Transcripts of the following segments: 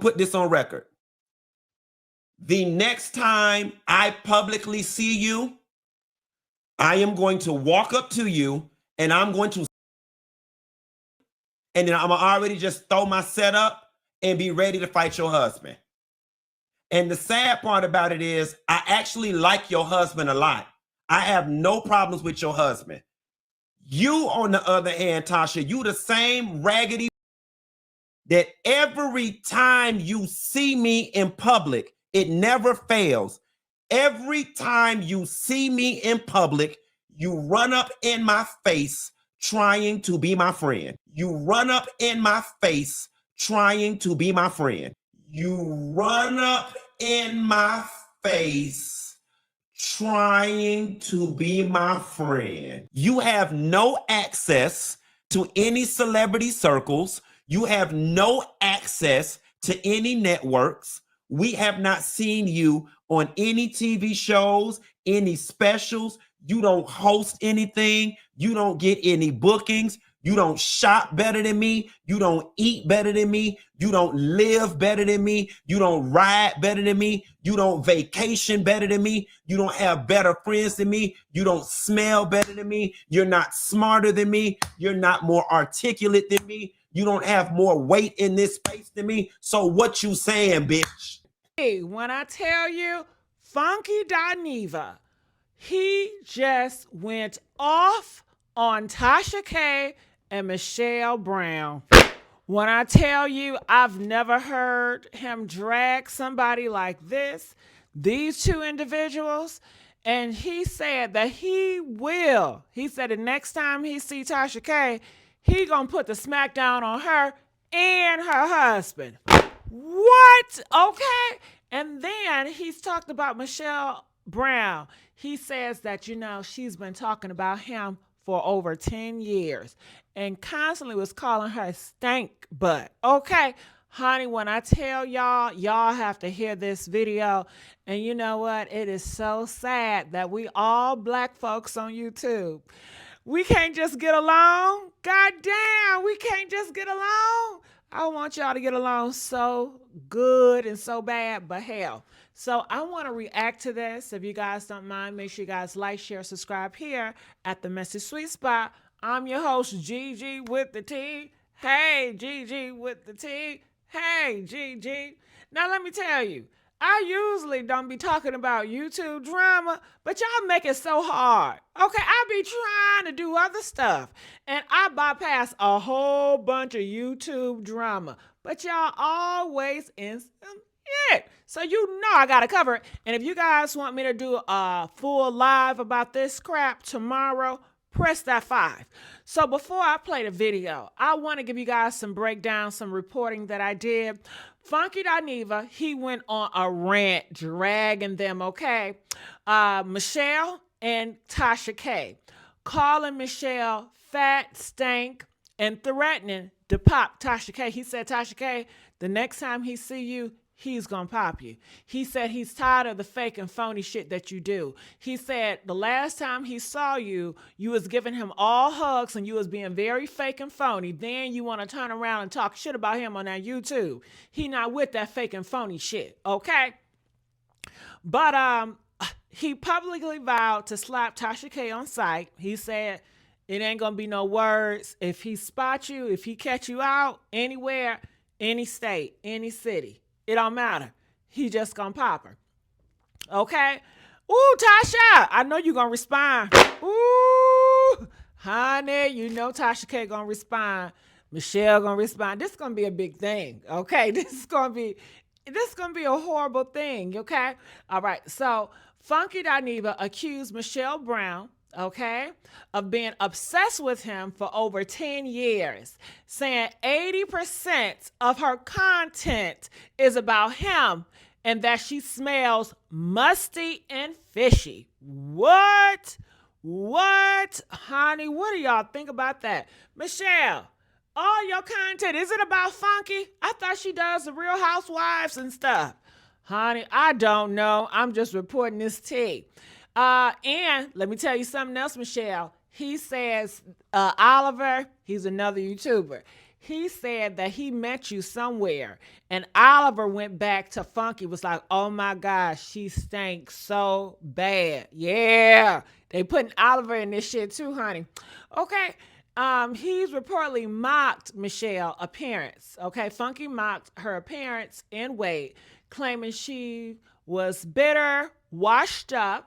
put this on record. The next time I publicly see you, I am going to walk up to you and I'm going to, and then I'm already just throw my setup and be ready to fight your husband. And the sad part about it is I actually like your husband a lot. I have no problems with your husband. You, on the other hand, Tasha, you the same raggedy that every time you see me in public, it never fails. Every time you see me in public, you run up in my face trying to be my friend. You run up in my face trying to be my friend. You run up in my face trying to be my friend. You have no access to any celebrity circles. You have no access to any networks. We have not seen you on any TV shows, any specials. You don't host anything. You don't get any bookings. You don't shop better than me. You don't eat better than me. You don't live better than me. You don't ride better than me. You don't vacation better than me. You don't have better friends than me. You don't smell better than me. You're not smarter than me. You're not more articulate than me. You don't have more weight in this space than me. So what you saying, bitch? Hey, when I tell you, Funky Dineva, he just went off on Tasha K and Michelle Brown. When I tell you, I've never heard him drag somebody like this, these two individuals, and he said that he said the next time he see Tasha K, he gonna put the smack down on her and her husband. What? Okay. And then he's talked about Michelle Brown. He says that, she's been talking about him for over 10 years and constantly was calling her stank butt. Okay, honey, when I tell y'all have to hear this video. And you know what? It is so sad that we all black folks on YouTube, we can't just get along. God damn, we can't just get along. I want y'all to get along so good and so bad, but hell. So I want to react to this. If you guys don't mind, make sure you guys like, share, subscribe here at the Messy Sweet Spot. I'm your host, Gigi with the T. Hey, Gigi with the T. Hey, Gigi. Now let me tell you, I usually don't be talking about YouTube drama, but y'all make it so hard. Okay, I be trying to do other stuff, and I bypass a whole bunch of YouTube drama, but y'all always in some shit. So I got to cover it. And if you guys want me to do a full live about this crap tomorrow, press that 5. So before I play the video, I want to give you guys some breakdown, some reporting that I did. Funky Dineva, he went on a rant dragging them, okay? Michelle and Tasha K, calling Michelle fat, stank, and threatening to pop Tasha K. He said, Tasha K, the next time he see you, he's gonna pop you. He said he's tired of the fake and phony shit that you do. He said the last time he saw you, you was giving him all hugs and you was being very fake and phony. Then you want to turn around and talk shit about him on that YouTube. He not with that fake and phony shit, okay? But he publicly vowed to slap Tasha K on sight. He said it ain't gonna be no words. If he spot you, if he catch you out anywhere, any state, any city, it don't matter. He just gonna pop her. Okay? Ooh, Tasha, I know you gonna respond. Ooh, honey, you know Tasha K gonna respond. Michelle gonna respond. This is gonna be a big thing. Okay? This is gonna be a horrible thing. Okay? All right. So Funky Dineva accused Michelle Brown, okay, of being obsessed with him for over 10 years, saying 80% of her content is about him and that she smells musty and fishy. What? Honey, what do y'all think about that? Michelle, all your content, is it about Funky? I thought she does the Real Housewives and stuff. Honey, I don't know. I'm just reporting this tea. And let me tell you something else, Michelle. He says, Oliver, he's another YouTuber. he said that he met you somewhere. And Oliver went back to Funky, was like, oh my gosh, she stank so bad. Yeah. They putting Oliver in this shit too, honey. Okay. He's reportedly mocked Michelle's appearance. Okay. Funky mocked her appearance and weight, claiming she was bitter, washed up,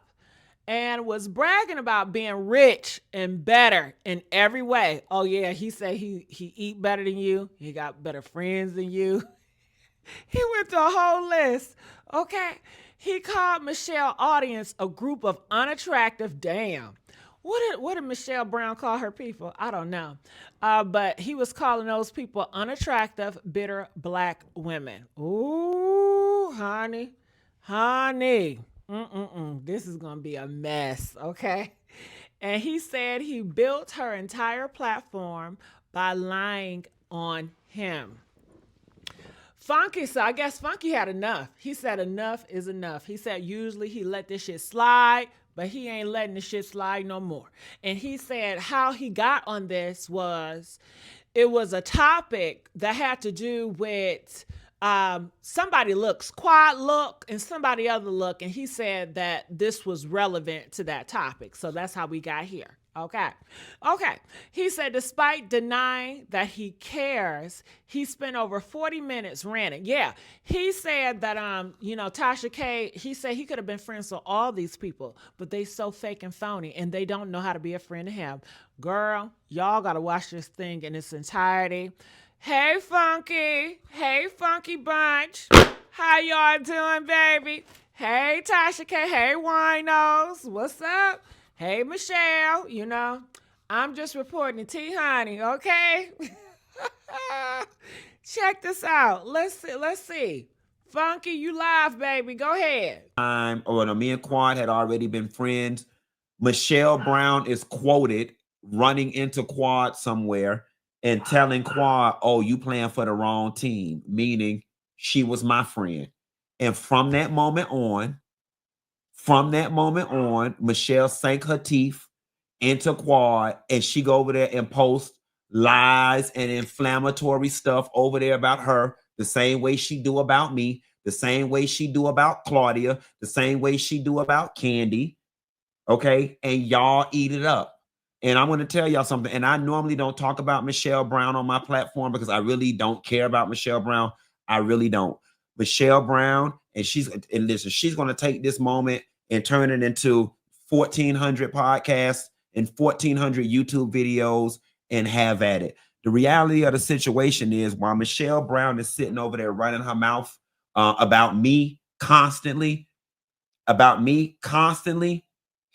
and was bragging about being rich and better in every way. Oh yeah, he said he eat better than you. He got better friends than you. He went through a whole list. Okay. He called Michelle's audience a group of unattractive, damn. What did Michelle Brown call her people? I don't know. But he was calling those people unattractive, bitter black women. Ooh, honey. Honey. This is going to be a mess, okay? And he said he built her entire platform by lying on him. Funky, so I guess Funky had enough. He said enough is enough. He said usually he let this shit slide, but he ain't letting the shit slide no more. And he said how he got on this was, it was a topic that had to do with somebody looks, quad look, and somebody other look. And he said that this was relevant to that topic. So that's how we got here. Okay. He said, despite denying that he cares, he spent over 40 minutes ranting. Yeah. He said that, Tasha K, he said he could have been friends with all these people, but they so fake and phony and they don't know how to be a friend to him. Girl, y'all got to watch this thing in its entirety. Hey, Funky. Hey, Funky Bunch. How y'all doing, baby? Hey, Tasha K. Hey, Winos. What's up? Hey, Michelle. I'm just reporting to T Honey, okay? Check this out. Let's see. Funky, you live, baby. Go ahead. Me and Quad had already been friends. Michelle Brown is quoted running into Quad somewhere and telling Quad, oh, you playing for the wrong team, meaning she was my friend. And from that moment on, Michelle sank her teeth into Quad, and she go over there and post lies and inflammatory stuff over there about her, the same way she do about me, the same way she do about Claudia, the same way she do about Candy. Okay, and y'all eat it up. And I'm going to tell y'all something. And I normally don't talk about Michelle Brown on my platform because I really don't care about Michelle Brown. I really don't. Michelle Brown, and she's going to take this moment and turn it into 1,400 podcasts and 1,400 YouTube videos and have at it. The reality of the situation is, while Michelle Brown is sitting over there running her mouth about me constantly,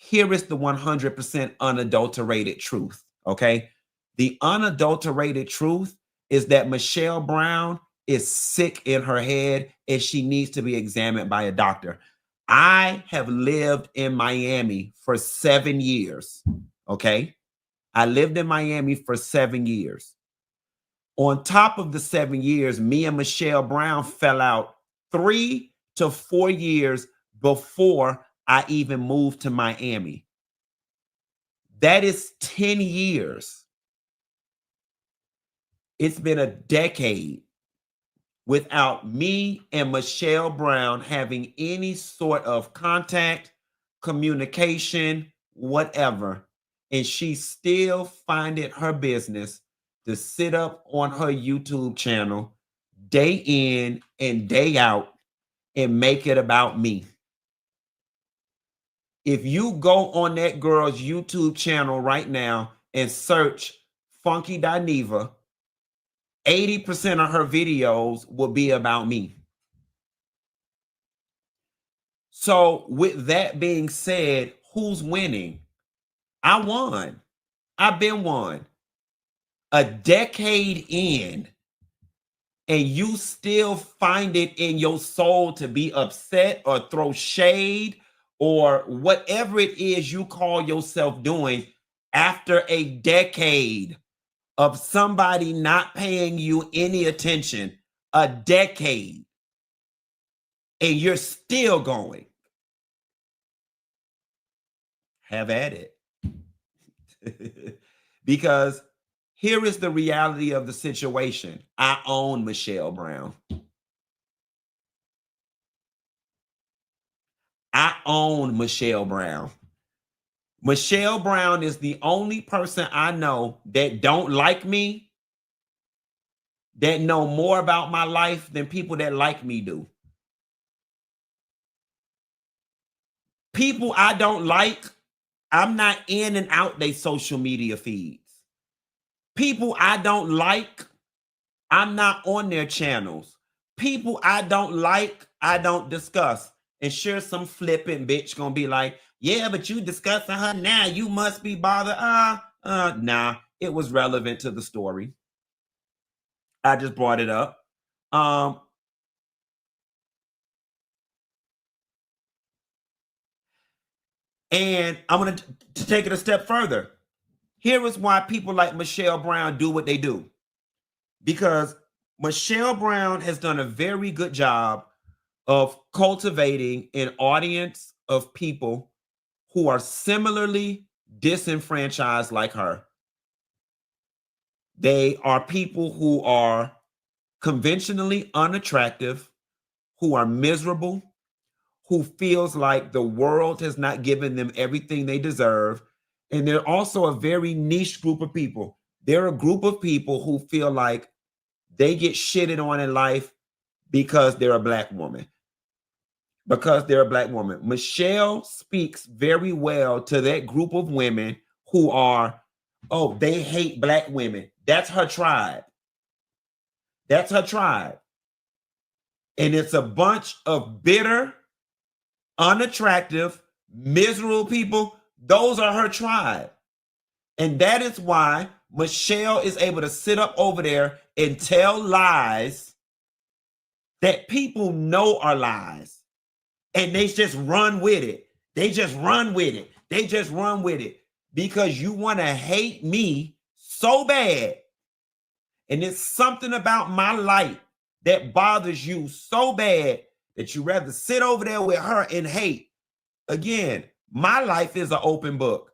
here is the 100% unadulterated truth, okay? The unadulterated truth is that Michelle Brown is sick in her head and she needs to be examined by a doctor. I have lived in Miami for 7 years, okay? I lived in Miami for 7 years. On top of the 7 years, me and Michelle Brown fell out 3 to 4 years before I even moved to Miami. That is 10 years. It's been a decade without me and Michelle Brown having any sort of contact, communication, whatever. And she still find it her business to sit up on her YouTube channel day in and day out and make it about me. If you go on that girl's YouTube channel right now and search Funky Dineva, 80% of her videos will be about me. So with that being said, who's winning? I won. I've been won. A decade in, and you still find it in your soul to be upset or throw shade or whatever it is you call yourself doing after a decade of somebody not paying you any attention, a decade, and you're still going. Have at it. Because Here is the reality of the situation. I own Michelle Brown. I own Michelle Brown. Michelle Brown is the only person I know that don't like me, that know more about my life than people that like me do. People I don't like, I'm not in and out their social media feeds. People I don't like, I'm not on their channels. People I don't like, I don't discuss. And sure, some flipping bitch gonna be like, yeah, but you discussing her now, you must be bothered. Nah, it was relevant to the story. I just brought it up. And I'm going to take it a step further. Here is why people like Michelle Brown do what they do. Because Michelle Brown has done a very good job of cultivating an audience of people who are similarly disenfranchised like her. They are people who are conventionally unattractive, who are miserable, who feels like the world has not given them everything they deserve. And they're also a very niche group of people. They're a group of people who feel like they get shitted on in life because they're a Black woman. Because they're a Black woman. Michelle speaks very well to that group of women who are, oh, they hate Black women. That's her tribe. That's her tribe. And it's a bunch of bitter, unattractive, miserable people. Those are her tribe. And that is why Michelle is able to sit up over there and tell lies that people know are lies. And they just run with it. They just run with it. They just run with it because you want to hate me so bad. And it's something about my light that bothers you so bad that you rather sit over there with her and hate. Again, my life is an open book.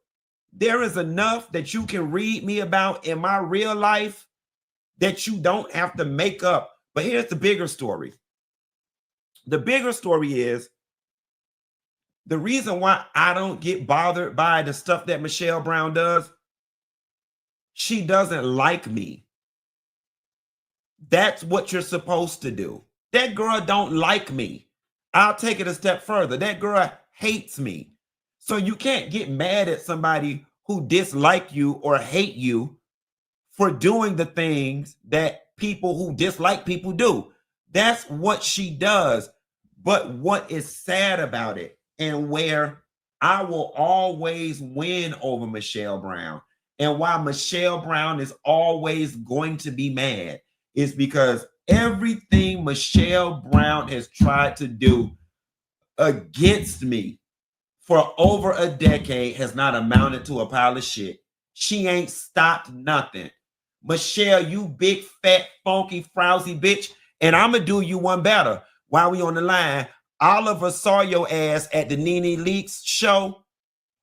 There is enough that you can read me about in my real life that you don't have to make up. But here's the bigger story. The bigger story is the reason why I don't get bothered by the stuff that Michelle Brown does. She doesn't like me. That's what you're supposed to do. That girl don't like me. I'll take it a step further. That girl hates me. So you can't get mad at somebody who dislike you or hate you for doing the things that people who dislike people do. That's what she does. But what is sad about it, and where I will always win over Michelle Brown, and why Michelle Brown is always going to be mad, is because everything Michelle Brown has tried to do against me for over a decade has not amounted to a pile of shit. She ain't stopped nothing. Michelle, you big, fat, funky, frowsy bitch. And I'm going to do you one better. While we on the line, Oliver saw your ass at the Nene Leakes show,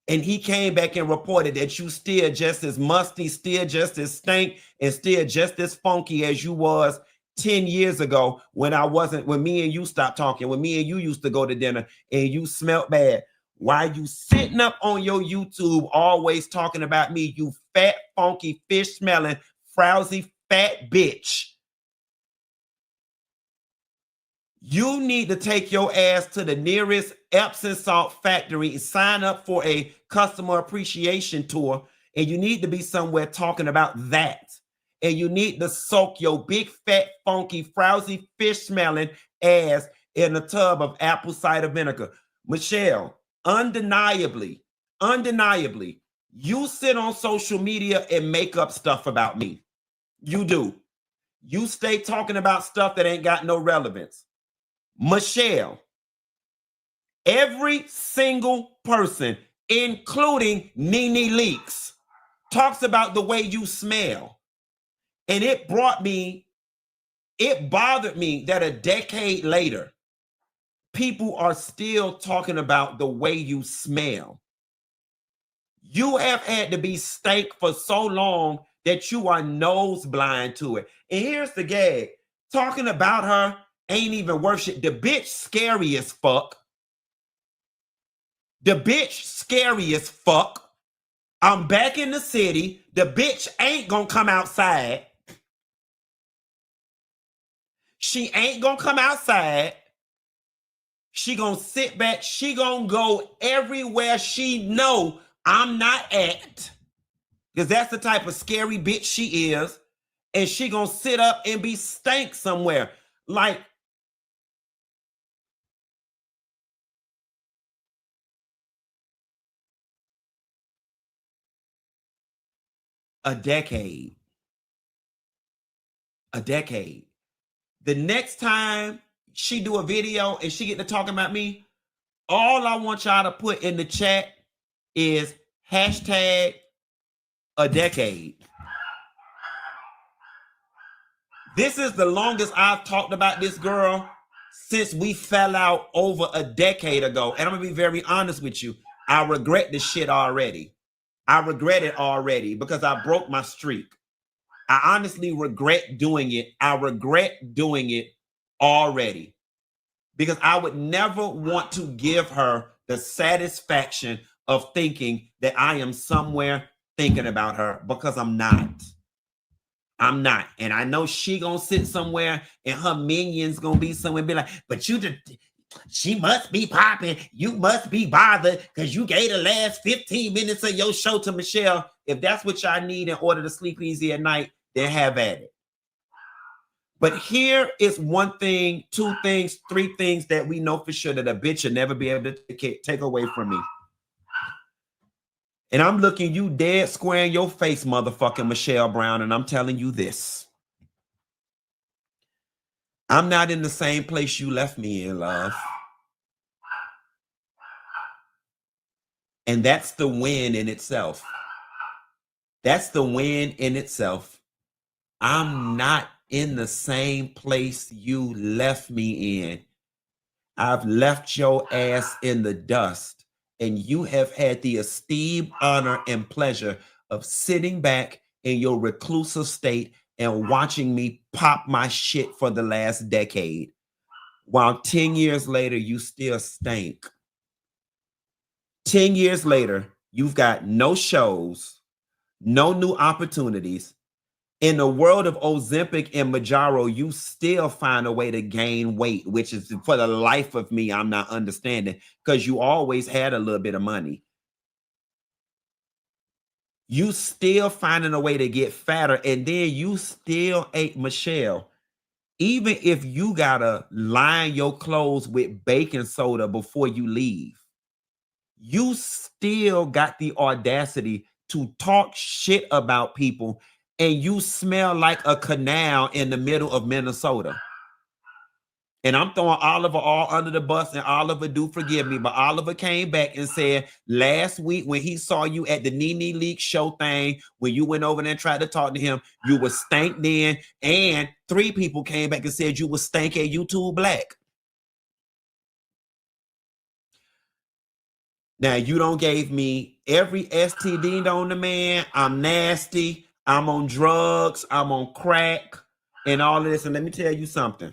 and he came back and reported that you still just as musty, still just as stank, and still just as funky as you was 10 years ago when me and you stopped talking, when me and you used to go to dinner and you smelt bad. Why you sitting up on your YouTube always talking about me, you fat, funky, fish smelling, frowsy, fat bitch? You need to take your ass to the nearest Epsom salt factory and sign up for a customer appreciation tour. And you need to be somewhere talking about that. And you need to soak your big, fat, funky, frowsy, fish smelling ass in a tub of apple cider vinegar. Michelle, undeniably, you sit on social media and make up stuff about me. You do. You stay talking about stuff that ain't got no relevance. Michelle, every single person, including Nene Leakes, talks about the way you smell. And it bothered me that a decade later, people are still talking about the way you smell. You have had to be stank for so long that you are nose blind to it. And here's the gag. Talking about her ain't even worth shit. The bitch scary as fuck. The bitch scary as fuck. I'm back in the city. The bitch ain't gonna come outside. She ain't gonna come outside. She gonna sit back. She gonna go everywhere she know I'm not at. Because that's the type of scary bitch she is. And she gonna sit up and be stank somewhere. Like, a decade. A decade. The next time she do a video and she get to talking about me, all I want y'all to put in the chat is hashtag a decade. This is the longest I've talked about this girl since we fell out over a decade ago. And I'm gonna be very honest with you. I regret this shit already. I regret it already because I broke my streak. I honestly regret doing it. I regret doing it already because I would never want to give her the satisfaction of thinking that I am somewhere thinking about her, because I'm not. I'm not. And I know she gonna sit somewhere and her minions gonna be somewhere and be like, but she must be popping. You must be bothered because you gave the last 15 minutes of your show to Michelle. If that's what y'all need in order to sleep easy at night, then have at it. But here is one thing, two things, three things that we know for sure that a bitch will never be able to take away from me. And I'm looking you dead square in your face, motherfucking Michelle Brown, and I'm telling you this. I'm not in the same place you left me in, love. And that's the win in itself. That's the win in itself. I'm not in the same place you left me in. I've left your ass in the dust, and you have had the esteem, honor, and pleasure of sitting back in your reclusive state and watching me pop my shit for the last decade, while 10 years later, you still stink. 10 years later, you've got no shows, no new opportunities. In the world of Ozempic and Mounjaro, you still find a way to gain weight, which is, for the life of me, I'm not understanding, because you always had a little bit of money. You still finding a way to get fatter, and then you still ate Michelle. Even if you gotta line your clothes with baking soda before you leave, you still got the audacity to talk shit about people, and you smell like a canal in the middle of Minnesota. And I'm throwing Oliver all under the bus, and Oliver do forgive me, but Oliver came back and said last week when he saw you at the Nene Leak show thing, when you went over there and tried to talk to him, you were stank then, and 3 people came back and said you were stank at YouTube Black. Now, you don't gave me every STD on the man. I'm nasty. I'm on drugs. I'm on crack and all of this. And let me tell you something.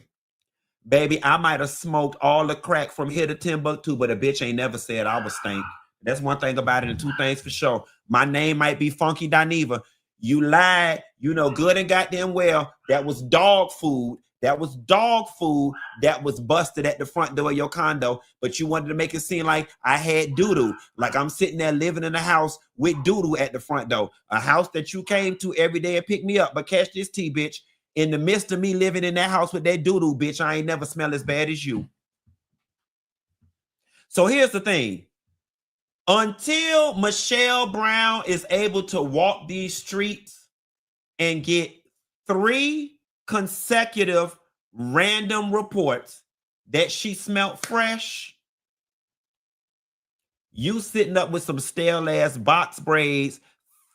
Baby, I might have smoked all the crack from here to Timbuktu, but a bitch ain't never said I was stank. That's one thing about it, and 2 things for sure. My name might be Funky Dineva. You lied, you know good and goddamn well. That was dog food. That was dog food that was busted at the front door of your condo, but you wanted to make it seem like I had doo-doo, like I'm sitting there living in a house with doo-doo at the front door, a house that you came to every day and picked me up. But catch this tea, bitch. In the midst of me living in that house with that doo-doo, bitch, I ain't never smell as bad as you. So here's the thing. Until Michelle Brown is able to walk these streets and get 3 consecutive random reports that she smelled fresh, you sitting up with some stale ass box braids,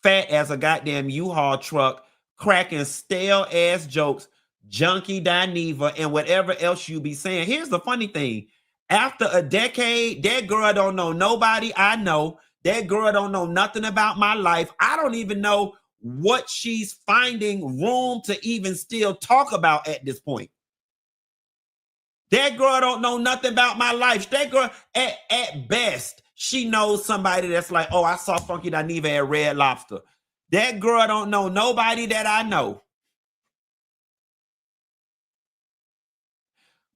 fat as a goddamn U-Haul truck, cracking stale ass jokes, junkie Dineva, and whatever else you be saying. Here's the funny thing. After a decade, that girl don't know nobody I know. That girl don't know nothing about my life. I don't even know what she's finding room to even still talk about at this point. That girl don't know nothing about my life. That girl, at best, she knows somebody that's like, oh, I saw Funky Dineva at Red Lobster. That girl don't know nobody that I know.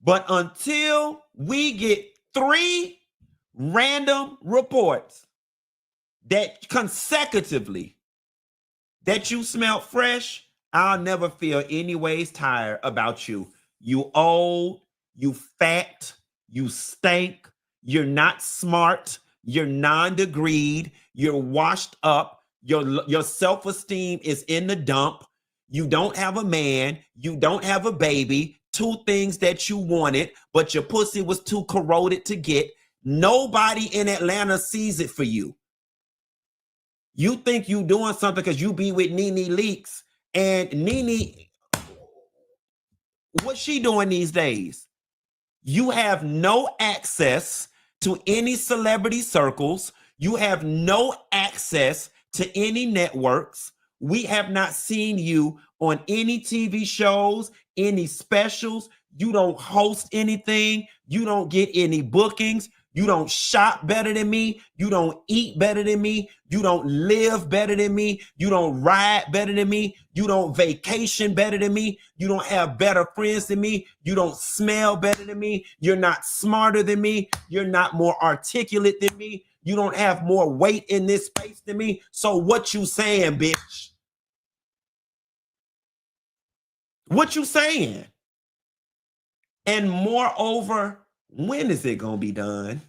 But until we get 3 random reports that consecutively that you smell fresh, I'll never feel any ways tired about you. You old, you fat, you stink, you're not smart, you're non-degreed, you're washed up, your self-esteem is in the dump, you don't have a man, you don't have a baby, 2 things that you wanted, but your pussy was too corroded to get. Nobody in Atlanta sees it for you. You think you doing something because you be with Nene Leakes, and Nene, what's she doing these days? You have no access to any celebrity circles. You have no access to any networks. We have not seen you on any TV shows, any specials. You don't host anything. You don't get any bookings. You don't shop better than me. You don't eat better than me. You don't live better than me. You don't ride better than me. You don't vacation better than me. You don't have better friends than me. You don't smell better than me. You're not smarter than me. You're not more articulate than me. You don't have more weight in this space than me. So what you saying, bitch? What you saying? And moreover, when is it gonna be done?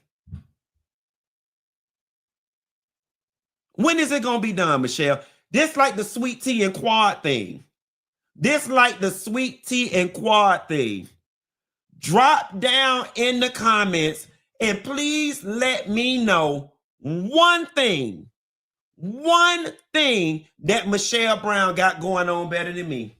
When is it gonna be done, Michelle? This like the sweet tea and quad thing. This like the sweet tea and quad thing. Drop down in the comments and please let me know one thing that Michelle Brown got going on better than me.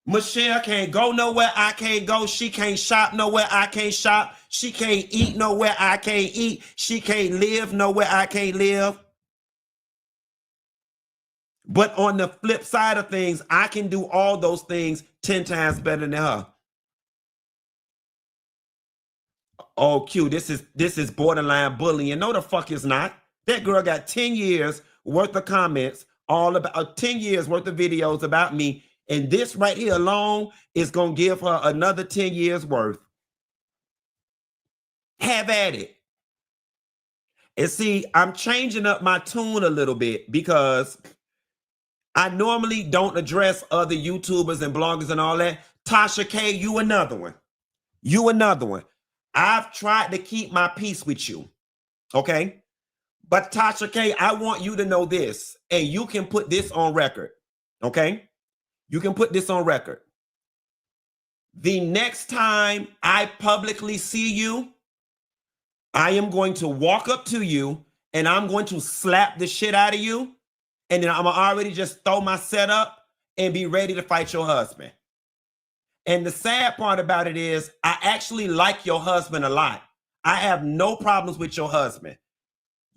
Michelle can't go nowhere I can't go. She can't shop nowhere I can't shop. She can't eat nowhere I can't eat. She can't live nowhere I can't live. But on the flip side of things, I can do all those things 10 times better than her. Oh, Q, this is borderline bullying. No, the fuck is not. That girl got 10 years worth of comments, all about 10 years worth of videos about me. And this right here alone is going to give her another 10 years worth. Have at it. And see, I'm changing up my tune a little bit because I normally don't address other YouTubers and bloggers and all that. Tasha K, you another one. You another one. I've tried to keep my peace with you. Okay? But Tasha K, I want you to know this, and you can put this on record. Okay? You can put this on record. The next time I publicly see you, I am going to walk up to you and I'm going to slap the shit out of you. And then I'm already just throw my setup and be ready to fight your husband. And the sad part about it is I actually like your husband a lot. I have no problems with your husband.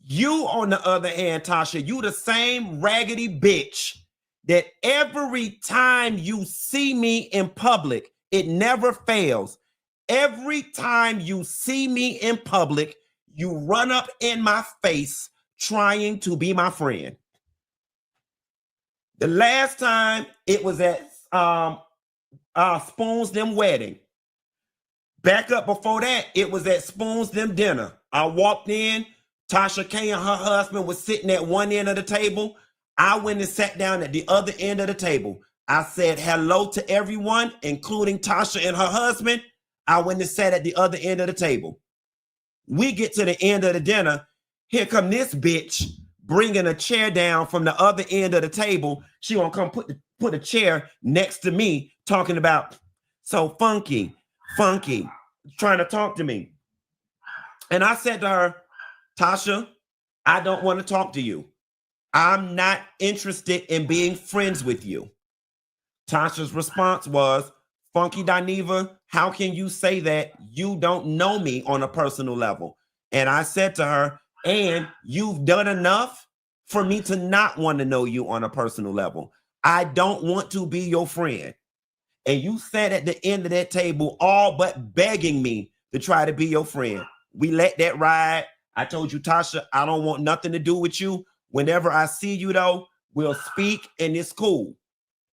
You, on the other hand, Tasha, you the same raggedy bitch that every time you see me in public, it never fails. Every time you see me in public, you run up in my face trying to be my friend. The last time it was at Spoons Them wedding. Back up before that, it was at Spoons Them dinner. I walked in, Tasha K and her husband was sitting at one end of the table. I went and sat down at the other end of the table. I said hello to everyone, including Tasha and her husband. I went and sat at the other end of the table. We get to the end of the dinner. Here come this bitch bringing a chair down from the other end of the table. She gonna come put a chair next to me, talking about, so funky, trying to talk to me. And I said to her, Tasha, I don't want to talk to you. I'm not interested in being friends with you. Tasha's response was, Funky Dineva, how can you say that? You don't know me on a personal level. And I said to her, And you've done enough for me to not want to know you on a personal level. I don't want to be your friend. And you sat at the end of that table all but begging me to try to be your friend. We let that ride. I told you, Tasha, I don't want nothing to do with you. Whenever I see you, though, we'll speak and it's cool.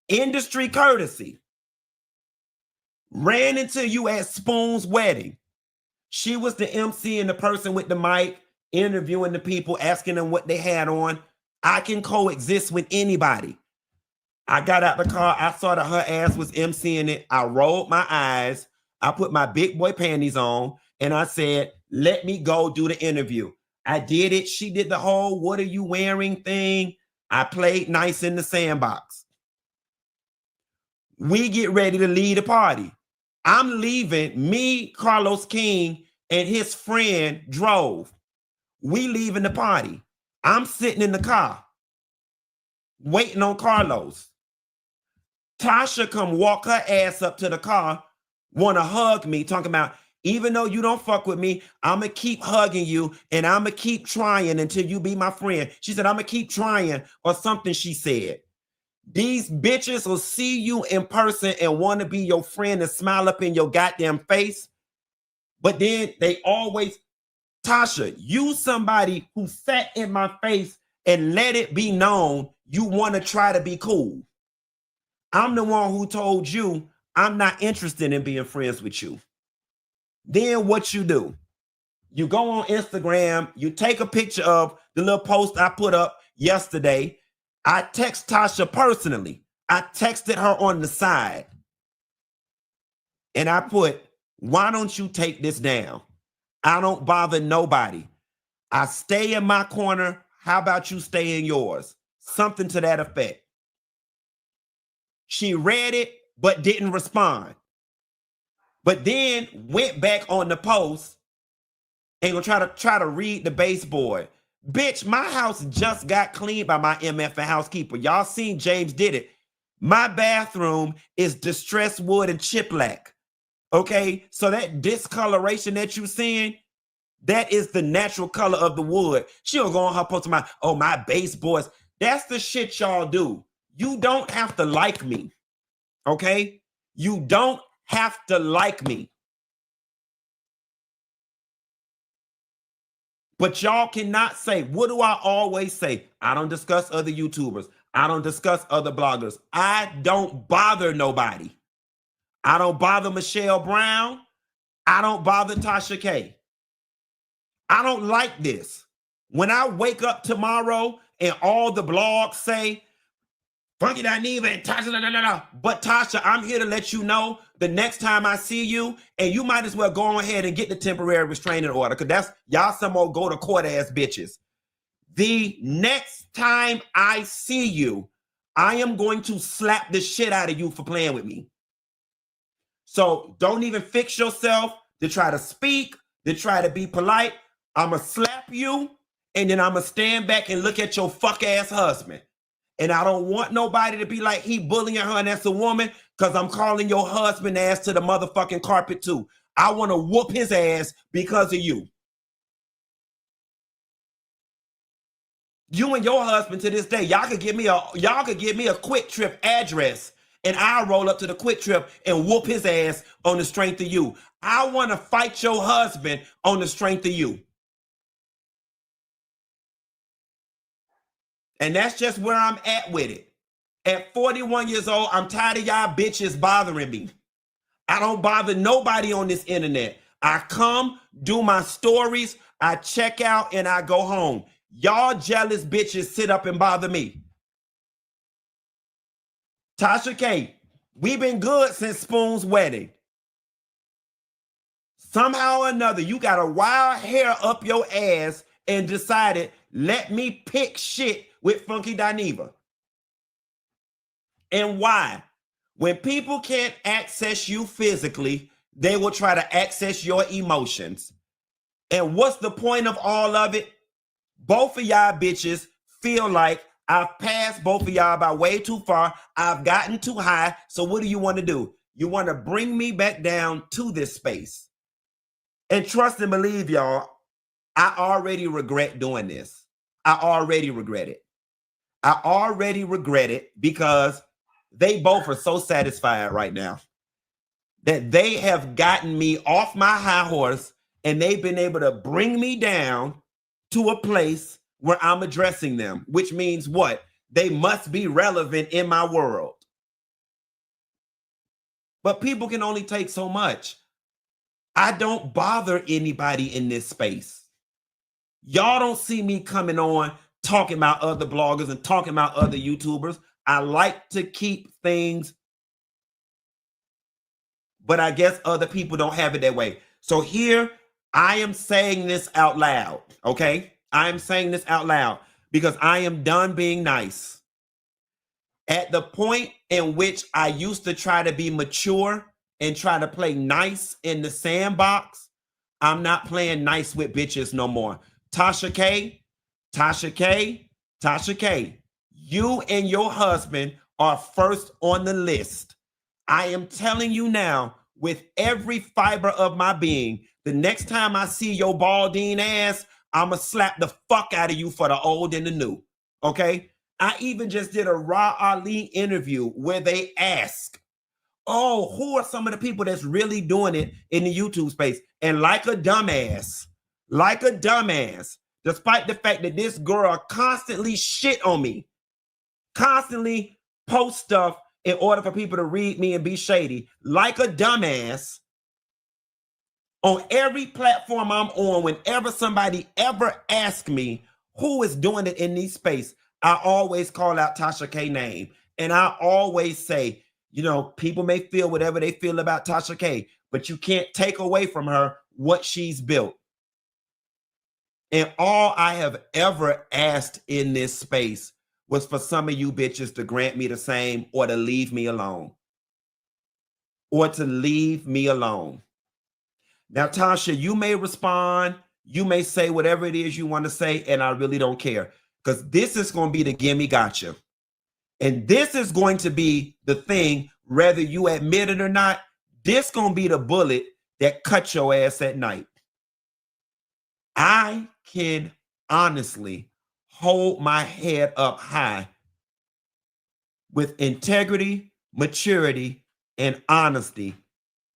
Industry courtesy. Ran into you at Spoon's wedding. She was the MC and the person with the mic, interviewing the people, asking them what they had on. I can coexist with anybody. I got out the car. I saw that her ass was emceeing it. I rolled my eyes. I put my big boy panties on and I said, let me go do the interview. I did it. She did the whole what are you wearing thing. I played nice in the sandbox. We get ready to leave the party. I'm leaving. Me, Carlos King, and his friend drove. We leaving the party. I'm sitting in the car waiting on Carlos. Tasha come walk her ass up to the car, want to hug me, talking about, even though you don't fuck with me, I'm going to keep hugging you and I'm going to keep trying until you be my friend. She said, I'm going to keep trying or something she said. These bitches will see you in person and want to be your friend and smile up in your goddamn face. But then they always, Tasha, you somebody who sat in my face and let it be known you want to try to be cool. I'm the one who told you I'm not interested in being friends with you. Then what you do? You go on Instagram, you take a picture of the little post I put up yesterday. I text Tasha personally. I texted her on the side. And I put, why don't you take this down? I don't bother nobody. I stay in my corner. How about you stay in yours? Something to that effect. She read it, but didn't respond. But then went back on the post and gonna try to read the baseboard. Bitch, my house just got cleaned by my MF and housekeeper. Y'all seen James did it. My bathroom is distressed wood and chiplac. Okay, so that discoloration that you seeing, that is the natural color of the wood. She'll go on her post about, oh, my baseboards. That's the shit y'all do. You don't have to like me, okay? You don't have to like me. But y'all cannot say, what do I always say? I don't discuss other YouTubers. I don't discuss other bloggers. I don't bother nobody. I don't bother Michelle Brown. I don't bother Tasha K. I don't like this. When I wake up tomorrow and all the blogs say, Funky Dineva and Tasha, but Tasha, I'm here to let you know the next time I see you, and you might as well go ahead and get the temporary restraining order, because that's y'all some more go to court ass bitches. The next time I see you, I am going to slap the shit out of you for playing with me. So don't even fix yourself to try to speak, to try to be polite. I'm going to slap you, and then I'm going to stand back and look at your fuck ass husband. And I don't want nobody to be like, he bullying her and that's a woman, because I'm calling your husband ass to the motherfucking carpet too. I want to whoop his ass because of you. You and your husband to this day, y'all could give me a Quick Trip address, and I'll roll up to the Quick Trip and whoop his ass on the strength of you. I want to fight your husband on the strength of you. And that's just where I'm at with it. At 41 years old, I'm tired of y'all bitches bothering me. I don't bother nobody on this internet. I come, do my stories, I check out, and I go home. Y'all jealous bitches sit up and bother me. Tasha K, we've been good since Spoon's wedding. Somehow or another, you got a wild hair up your ass and decided, let me pick shit with Funky Dineva. And why? When people can't access you physically, they will try to access your emotions. And what's the point of all of it? Both of y'all bitches feel like I've passed both of y'all by way too far. I've gotten too high. So what do you want to do? You want to bring me back down to this space. And trust and believe, y'all, I already regret doing this. I already regret it. I already regret it because they both are so satisfied right now that they have gotten me off my high horse and they've been able to bring me down to a place where I'm addressing them, which means what? They must be relevant in my world. But people can only take so much. I don't bother anybody in this space. Y'all don't see me coming on talking about other bloggers and talking about other YouTubers. I like to keep things, but I guess other people don't have it that way. So here, I am saying this out loud, okay? I am saying this out loud because I am done being nice. At the point in which I used to try to be mature and try to play nice in the sandbox, I'm not playing nice with bitches no more. Tasha K, you and your husband are first on the list. I am telling you now, with every fiber of my being, the next time I see your balding ass, I'ma slap the fuck out of you for the old and the new, okay? I even just did a Raw Ali interview where they ask, oh, who are some of the people that's really doing it in the YouTube space? And like a dumbass, despite the fact that this girl constantly shit on me, constantly post stuff in order for people to read me and be shady, like a dumbass, on every platform I'm on, whenever somebody ever asks me who is doing it in these space, I always call out Tasha K name. And I always say, you know, people may feel whatever they feel about Tasha K, but you can't take away from her what she's built. And all I have ever asked in this space was for some of you bitches to grant me the same or to leave me alone. Or to leave me alone. Now, Tasha, you may respond. You may say whatever it is you want to say, and I really don't care. Because this is going to be the gimme gotcha. And this is going to be the thing, whether you admit it or not, this going to be the bullet that cuts your ass at night. I can honestly hold my head up high with integrity, maturity, and honesty,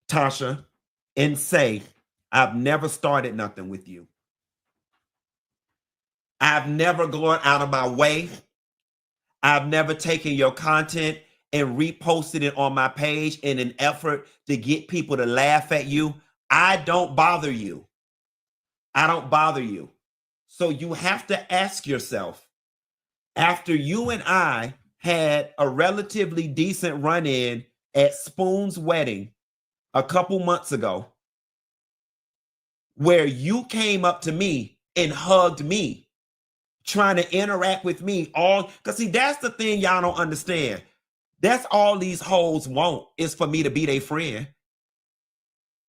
Tasha, and say, I've never started nothing with you. I've never gone out of my way. I've never taken your content and reposted it on my page in an effort to get people to laugh at you. I don't bother you. I don't bother you. So you have to ask yourself, after you and I had a relatively decent run-in at Spoon's wedding a couple months ago, where you came up to me and hugged me, trying to interact with me all, because see, that's the thing y'all don't understand. That's all these hoes want, is for me to be their friend.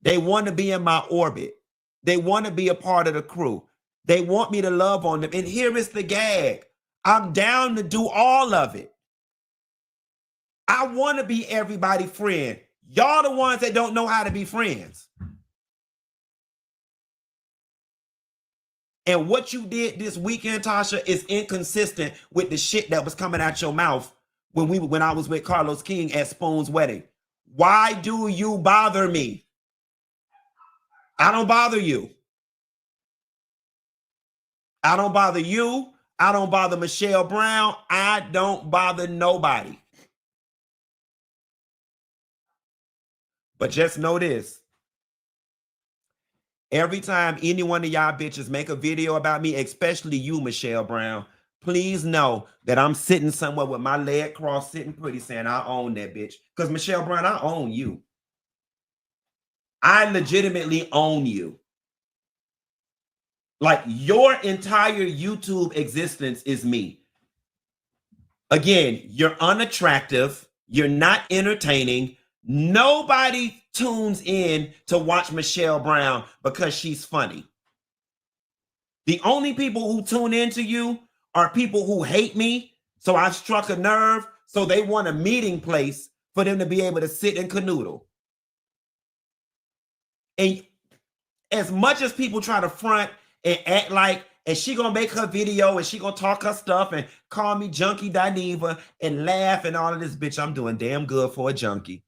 They want to be in my orbit. They want to be a part of the crew. They want me to love on them. And here is the gag. I'm down to do all of it. I want to be everybody's friend. Y'all the ones that don't know how to be friends. And what you did this weekend, Tasha, is inconsistent with the shit that was coming out your mouth when I was with Carlos King at Spoon's wedding. Why do you bother me? I don't bother you. I don't bother you. I don't bother Michelle Brown. I don't bother nobody. But just know this. Every time any one of y'all bitches make a video about me, especially you, Michelle Brown, please know that I'm sitting somewhere with my leg crossed, sitting pretty, saying I own that bitch. Because Michelle Brown, I own you. I legitimately own you. Like, your entire YouTube existence is me. Again, you're unattractive. You're not entertaining. Nobody tunes in to watch Michelle Brown because she's funny. The only people who tune into you are people who hate me. So I've struck a nerve. So they want a meeting place for them to be able to sit and canoodle. And as much as people try to front and act like, and she gonna make her video and she gonna talk her stuff and call me junkie Dineva and laugh and all of this. Bitch, I'm doing damn good for a junkie.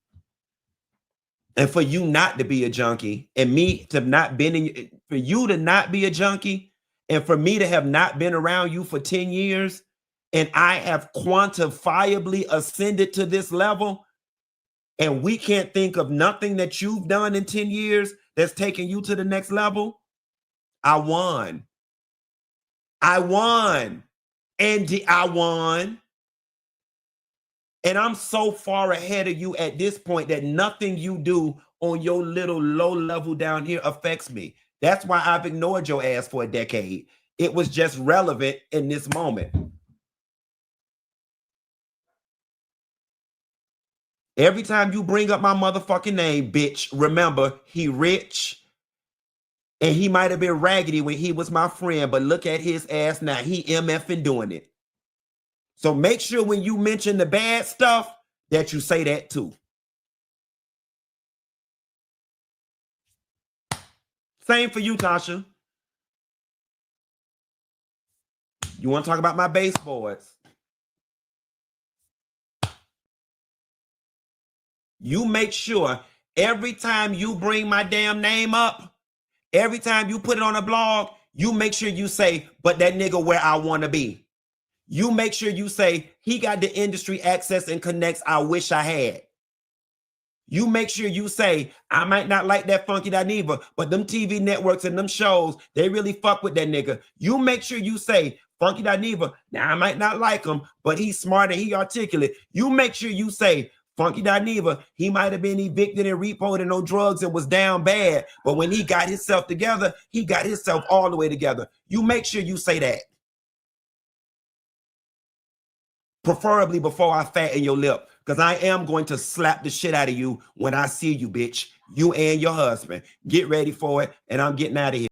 And for you not to be a junkie and me to not been in, for you to not be a junkie and for me to have not been around you for 10 years and I have quantifiably ascended to this level and we can't think of nothing that you've done in 10 years that's taken you to the next level. I won. I won. Andy, I won. And I'm so far ahead of you at this point that nothing you do on your little low level down here affects me. That's why I've ignored your ass for a decade. It was just relevant in this moment. Every time you bring up my motherfucking name, bitch, remember, he rich and he might have been raggedy when he was my friend, but look at his ass now. He MFing doing it. So make sure when you mention the bad stuff that you say that too. Same for you, Tasha. You want to talk about my baseboards? You make sure every time you bring my damn name up, every time you put it on a blog, you make sure you say, but that nigga where I want to be. You make sure you say, he got the industry access and connects I wish I had. You make sure you say, I might not like that Funky Dineva, but them TV networks and them shows, they really fuck with that nigga. You make sure you say, Funky Dineva, now I might not like him, but he's smart and he articulate. You make sure you say, Funky Dineva, he might have been evicted and repoed and on drugs and was down bad, but when he got himself together, he got himself all the way together. You make sure you say that. Preferably before I fatten your lip, because I am going to slap the shit out of you when I see you, bitch. You and your husband. Get ready for it, and I'm getting out of here.